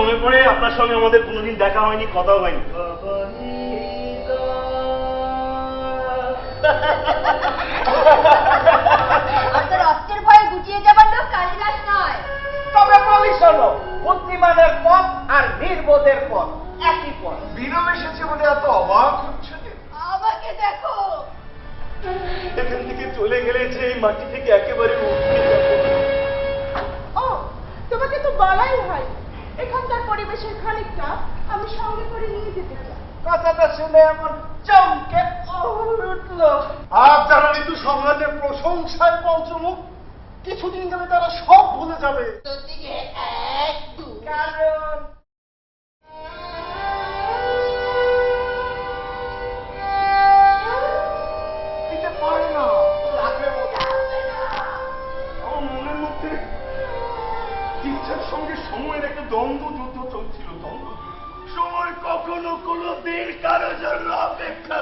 মনে পড়ে আপনার সঙ্গে আমাদের কোনোদিন দেখা হয়নি, কথাও হয়নি। তোর অস্ত্রের ভয়ে গুটিয়ে যাবার লোক কালিদাস নয়। তবে বলি শোনো, বুদ্ধিমানের পথ আর নির্বোধের পথ একই পথ। বিনয় এসেছে বলে এত অবাক হচ্ছে। আমাকে দেখো, এখান থেকে চলে গেলে যে এই মাটি থেকে একেবারে উঠে যাবো। ও, তোমাকে তো বলাই হয় এখানকার পরিবেশের খানিকটা আমি সঙ্গে করে নিয়ে যেতে চাই। কথাটা শুনে এমন চমকে উঠলো। আর যারা ঋতু সম্রাটের প্রশংসায় পঞ্চমুখ, কিছুদিন গেলে তারা সব ভুলে যাবে। কারণ দিতে পারে না। আমার মনের মধ্যে ইচ্ছার সঙ্গে সময়ের একটা দ্বন্দ্ব যুদ্ধ চলছিল। সময় কখনো কোনো দিন কারো জন্য অপেক্ষা